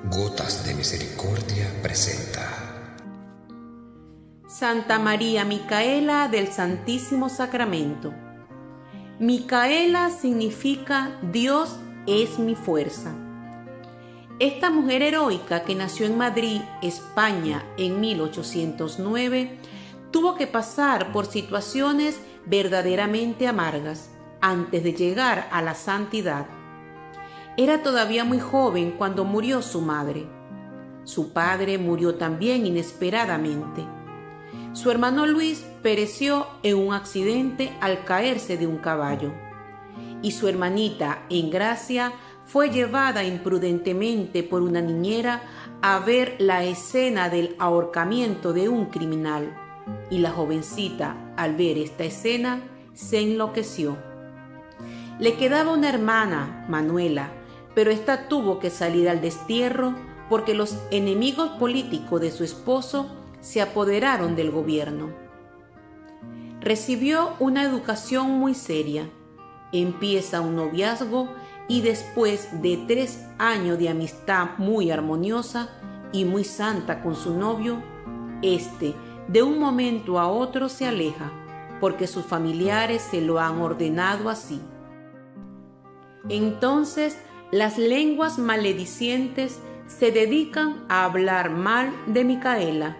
Gotas de Misericordia presenta Santa María Micaela del Santísimo Sacramento. Micaela significa Dios es mi fuerza. Esta mujer heroica que nació en Madrid, España, en 1809, tuvo que pasar por situaciones verdaderamente amargas antes de llegar a la santidad. Era todavía muy joven cuando murió su madre. Su padre murió también inesperadamente. Su hermano Luis pereció en un accidente al caerse de un caballo. Y su hermanita, Engracia, fue llevada imprudentemente por una niñera a ver la escena del ahorcamiento de un criminal. Y la jovencita, al ver esta escena, se enloqueció. Le quedaba una hermana, Manuela, pero ésta tuvo que salir al destierro porque los enemigos políticos de su esposo se apoderaron del gobierno. Recibió una educación muy seria, empieza un noviazgo y después de 3 años de amistad muy armoniosa y muy santa con su novio, de un momento a otro se aleja porque sus familiares se lo han ordenado así. Entonces las lenguas maledicientes se dedican a hablar mal de Micaela.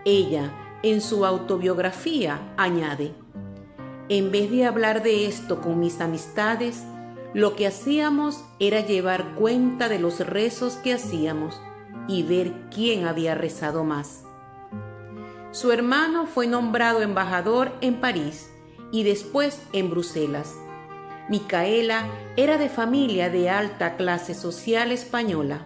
Ella, en su autobiografía, añade: en vez de hablar de esto con mis amistades, lo que hacíamos era llevar cuenta de los rezos que hacíamos y ver quién había rezado más. Su hermano fue nombrado embajador en París y después en Bruselas. Micaela era de familia de alta clase social española.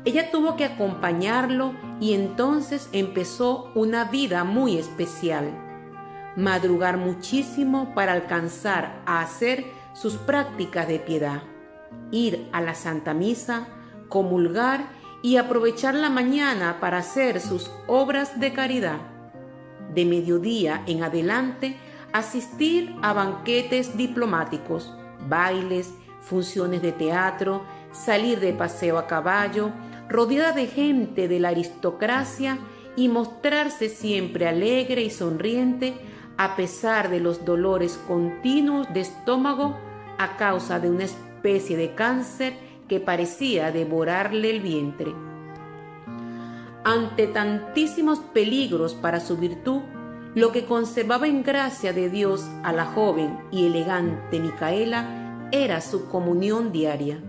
Ella tuvo que acompañarlo y entonces empezó una vida muy especial. Madrugar muchísimo para alcanzar a hacer sus prácticas de piedad, ir a la Santa Misa, comulgar y aprovechar la mañana para hacer sus obras de caridad. De mediodía en adelante, asistir a banquetes diplomáticos, bailes, funciones de teatro, salir de paseo a caballo, rodeada de gente de la aristocracia y mostrarse siempre alegre y sonriente a pesar de los dolores continuos de estómago a causa de una especie de cáncer que parecía devorarle el vientre. Ante tantísimos peligros para su virtud, lo que conservaba en gracia de Dios a la joven y elegante Micaela era su comunión diaria,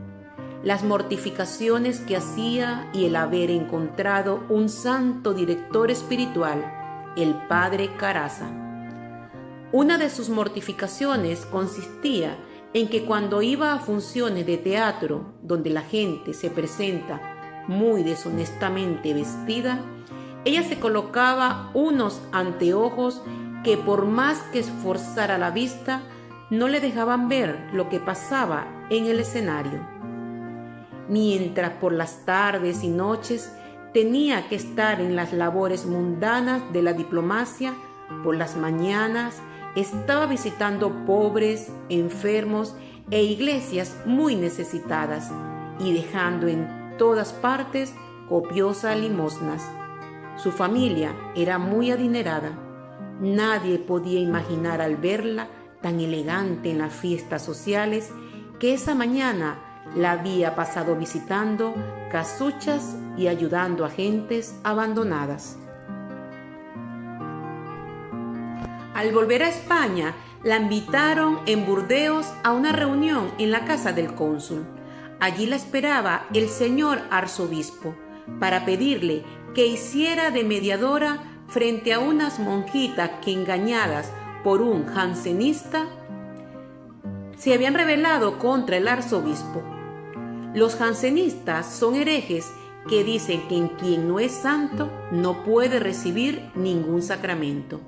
las mortificaciones que hacía y el haber encontrado un santo director espiritual, el padre Caraza. Una de sus mortificaciones consistía en que cuando iba a funciones de teatro donde la gente se presenta muy deshonestamente vestida, ella se colocaba unos anteojos que por más que esforzara la vista, no le dejaban ver lo que pasaba en el escenario. Mientras por las tardes y noches tenía que estar en las labores mundanas de la diplomacia, por las mañanas estaba visitando pobres, enfermos e iglesias muy necesitadas y dejando en todas partes copiosas limosnas. Su familia era muy adinerada. Nadie podía imaginar al verla tan elegante en las fiestas sociales que esa mañana la había pasado visitando casuchas y ayudando a gentes abandonadas. Al volver a España, la invitaron en Burdeos a una reunión en la casa del cónsul. Allí la esperaba el señor arzobispo para pedirle que hiciera de mediadora frente a unas monjitas que, engañadas por un jansenista, se habían rebelado contra el arzobispo. Los jansenistas son herejes que dicen que en quien no es santo no puede recibir ningún sacramento.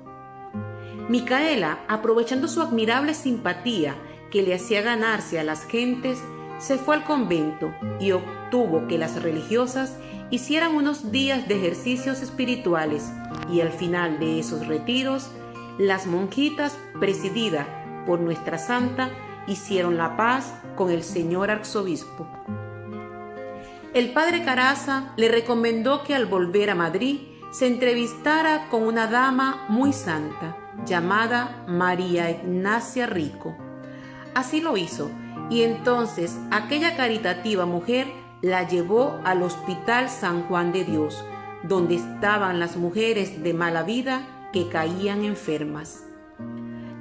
Micaela, aprovechando su admirable simpatía que le hacía ganarse a las gentes, se fue al convento y obtuvo que las religiosas hicieran unos días de ejercicios espirituales y al final de esos retiros, las monjitas, presididas por nuestra santa, hicieron la paz con el señor arzobispo. El padre Caraza le recomendó que al volver a Madrid se entrevistara con una dama muy santa llamada María Ignacia Rico. Así lo hizo, y entonces aquella caritativa mujer la llevó al Hospital San Juan de Dios, donde estaban las mujeres de mala vida que caían enfermas.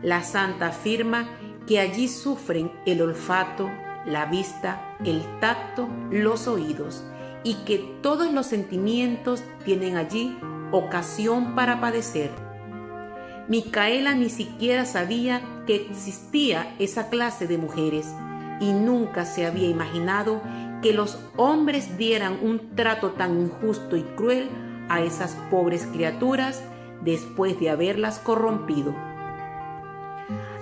La santa afirma que allí sufren el olfato, la vista, el tacto, los oídos, y que todos los sentimientos tienen allí ocasión para padecer. Micaela ni siquiera sabía que existía esa clase de mujeres y nunca se había imaginado que los hombres dieran un trato tan injusto y cruel a esas pobres criaturas después de haberlas corrompido.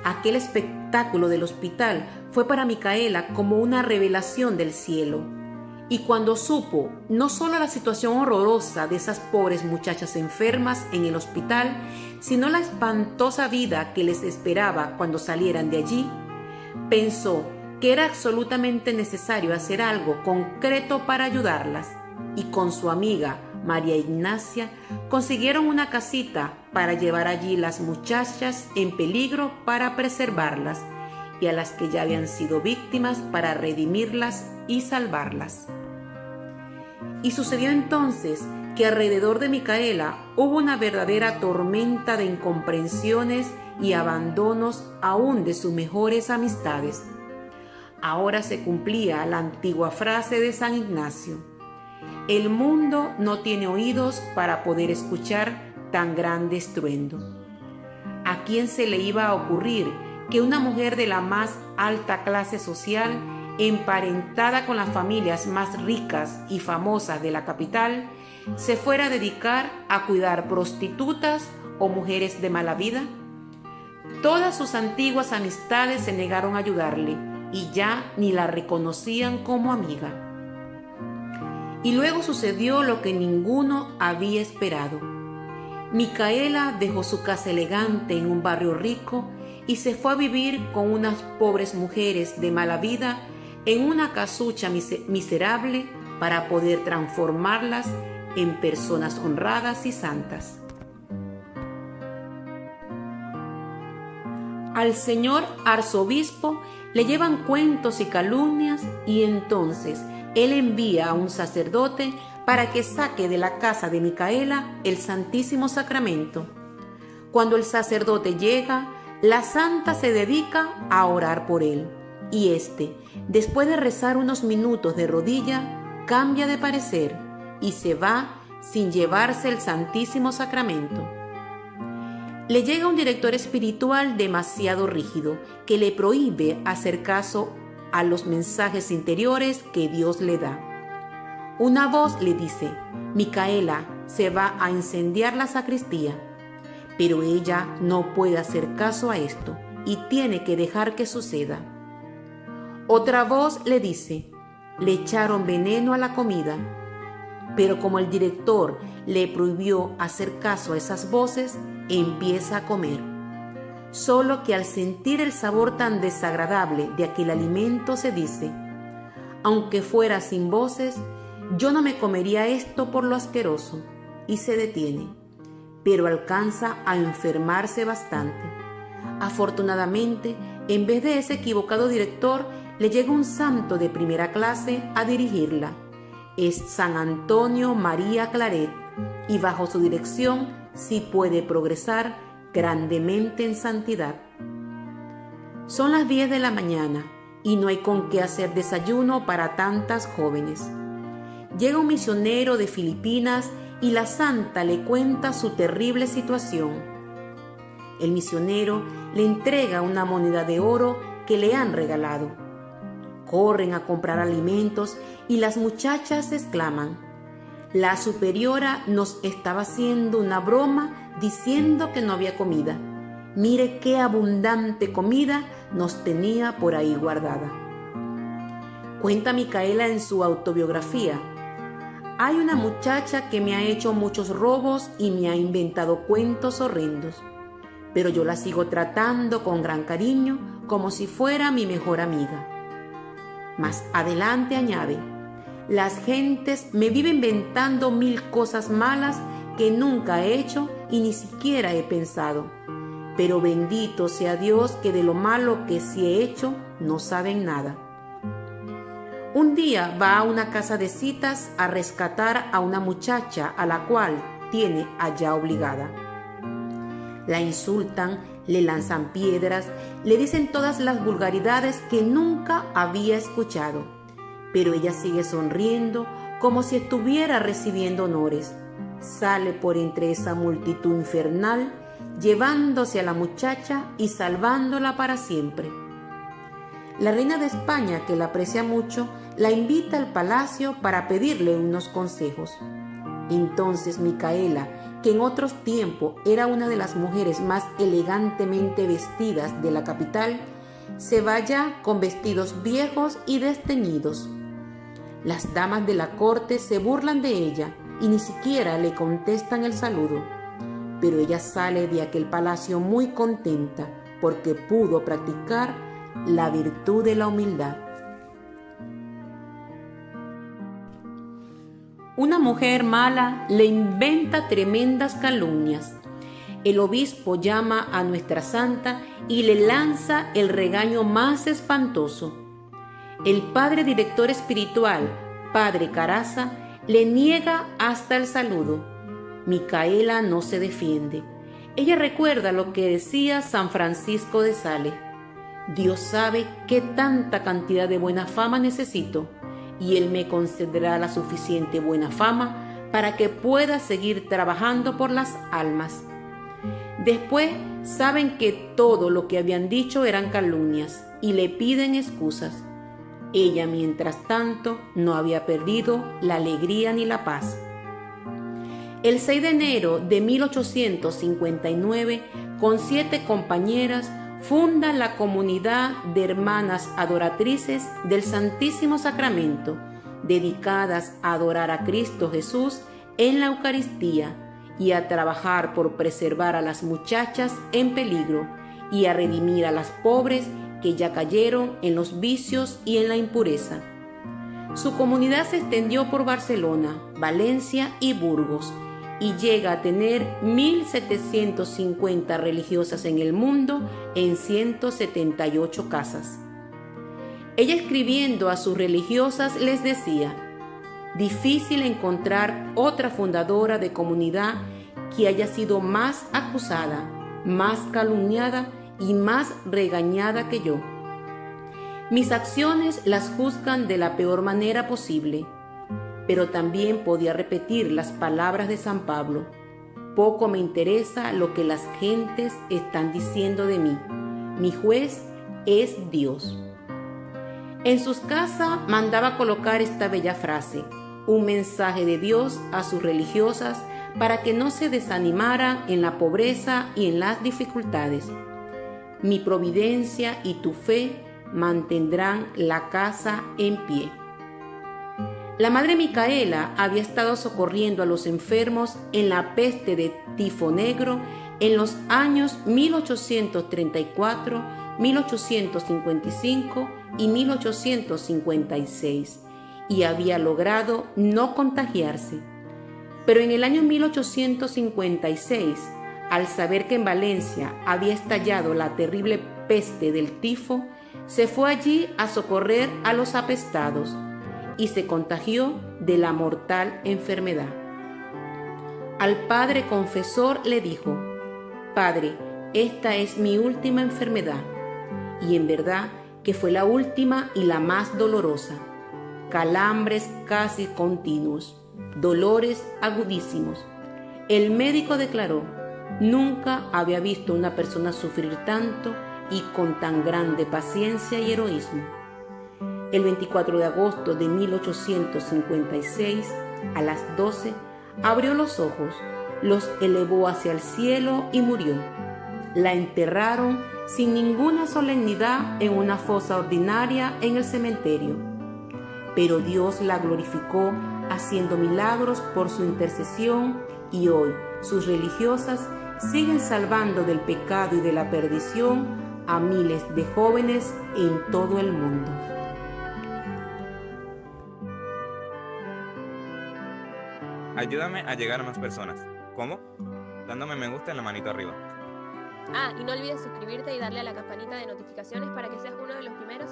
Aquel espectáculo del hospital fue para Micaela como una revelación del cielo. Y cuando supo no solo la situación horrorosa de esas pobres muchachas enfermas en el hospital, sino la espantosa vida que les esperaba cuando salieran de allí, pensó que era absolutamente necesario hacer algo concreto para ayudarlas, y con su amiga María Ignacia consiguieron una casita para llevar allí las muchachas en peligro para preservarlas, y a las que ya habían sido víctimas para redimirlas y salvarlas. Y sucedió entonces que alrededor de Micaela hubo una verdadera tormenta de incomprensiones y abandonos aún de sus mejores amistades. Ahora se cumplía la antigua frase de San Ignacio: el mundo no tiene oídos para poder escuchar tan grande estruendo. ¿A quién se le iba a ocurrir que una mujer de la más alta clase social, emparentada con las familias más ricas y famosas de la capital, se fuera a dedicar a cuidar prostitutas o mujeres de mala vida? Todas sus antiguas amistades se negaron a ayudarle y ya ni la reconocían como amiga. Y luego sucedió lo que ninguno había esperado. Micaela dejó su casa elegante en un barrio rico y se fue a vivir con unas pobres mujeres de mala vida en una casucha miserable para poder transformarlas en personas honradas y santas. Al señor arzobispo le llevan cuentos y calumnias, y entonces él envía a un sacerdote para que saque de la casa de Micaela el Santísimo Sacramento. Cuando el sacerdote llega, la santa se dedica a orar por él, y éste, después de rezar unos minutos de rodilla, cambia de parecer y se va sin llevarse el Santísimo Sacramento. Le llega un director espiritual demasiado rígido que le prohíbe hacer caso a los mensajes interiores que Dios le da. Una voz le dice: Micaela, se va a incendiar la sacristía. Pero ella no puede hacer caso a esto y tiene que dejar que suceda. Otra voz le dice: le echaron veneno a la comida. Pero como el director le prohibió hacer caso a esas voces, empieza a comer. Solo que al sentir el sabor tan desagradable de aquel alimento se dice: aunque fuera sin voces, yo no me comería esto por lo asqueroso, y se detiene, pero alcanza a enfermarse bastante. Afortunadamente, en vez de ese equivocado director, le llega un santo de primera clase a dirigirla. Es San Antonio María Claret, y bajo su dirección sí puede progresar grandemente en santidad. Son las 10 de la mañana y no hay con qué hacer desayuno para tantas jóvenes. Llega un misionero de Filipinas y la santa le cuenta su terrible situación. El misionero le entrega una moneda de oro que le han regalado. Corren a comprar alimentos y las muchachas exclaman: la superiora nos estaba haciendo una broma diciendo que no había comida. Mire qué abundante comida nos tenía por ahí guardada. Cuenta Micaela en su autobiografía: hay una muchacha que me ha hecho muchos robos y me ha inventado cuentos horrendos, pero yo la sigo tratando con gran cariño como si fuera mi mejor amiga. Más adelante añade: Las gentes me viven inventando 1000 cosas malas que nunca he hecho y ni siquiera he pensado. Pero bendito sea Dios que de lo malo que sí he hecho no saben nada. Un día va a una casa de citas a rescatar a una muchacha a la cual tiene allá obligada. La insultan, le lanzan piedras, le dicen todas las vulgaridades que nunca había escuchado, pero ella sigue sonriendo como si estuviera recibiendo honores. Sale por entre esa multitud infernal, llevándose a la muchacha y salvándola para siempre. La reina de España, que la aprecia mucho, la invita al palacio para pedirle unos consejos. Entonces Micaela, que en otros tiempos era una de las mujeres más elegantemente vestidas de la capital, se va allá con vestidos viejos y desteñidos. Las damas de la corte se burlan de ella y ni siquiera le contestan el saludo, pero ella sale de aquel palacio muy contenta porque pudo practicar la virtud de la humildad. Una mujer mala le inventa tremendas calumnias. El obispo llama a nuestra santa y le lanza el regaño más espantoso. El padre director espiritual, padre Caraza, le niega hasta el saludo. Micaela no se defiende. Ella recuerda lo que decía San Francisco de Sales: Dios sabe qué tanta cantidad de buena fama necesito, y Él me concederá la suficiente buena fama para que pueda seguir trabajando por las almas. Después saben que todo lo que habían dicho eran calumnias y le piden excusas. Ella, mientras tanto, no había perdido la alegría ni la paz. El 6 de enero de 1859, con 7 compañeras, funda la comunidad de hermanas adoratrices del Santísimo Sacramento, dedicadas a adorar a Cristo Jesús en la Eucaristía y a trabajar por preservar a las muchachas en peligro y a redimir a las pobres que ya cayeron en los vicios y en la impureza. Su comunidad se extendió por Barcelona, Valencia y Burgos, y llega a tener 1.750 religiosas en el mundo en 178 casas. Ella, escribiendo a sus religiosas, les decía: difícil encontrar otra fundadora de comunidad que haya sido más acusada, más calumniada y más regañada que yo. Mis acciones las juzgan de la peor manera posible, pero también podía repetir las palabras de San Pablo: poco me interesa lo que las gentes están diciendo de mí, mi juez es Dios. En sus casas mandaba colocar esta bella frase, un mensaje de Dios a sus religiosas para que no se desanimaran en la pobreza y en las dificultades. Mi providencia y tu fe mantendrán la casa en pie. La madre Micaela había estado socorriendo a los enfermos en la peste de tifo negro en los años 1834, 1855 y 1856 y había logrado no contagiarse. Pero en el año 1856, al saber que en Valencia había estallado la terrible peste del tifo, se fue allí a socorrer a los apestados y se contagió de la mortal enfermedad. Al padre confesor le dijo: Padre, esta es mi última enfermedad. Y en verdad que fue la última y la más dolorosa. Calambres casi continuos, dolores agudísimos. El médico declaró: nunca había visto una persona sufrir tanto y con tan grande paciencia y heroísmo. El 24 de agosto de 1856, a las 12, abrió los ojos, los elevó hacia el cielo y murió. La enterraron sin ninguna solemnidad en una fosa ordinaria en el cementerio. Pero Dios la glorificó haciendo milagros por su intercesión y hoy sus religiosas siguen salvando del pecado y de la perdición a miles de jóvenes en todo el mundo. Ayúdame a llegar a más personas. ¿Cómo? Dándome me gusta en la manito arriba. Ah, y no olvides suscribirte y darle a la campanita de notificaciones para que seas uno de los primeros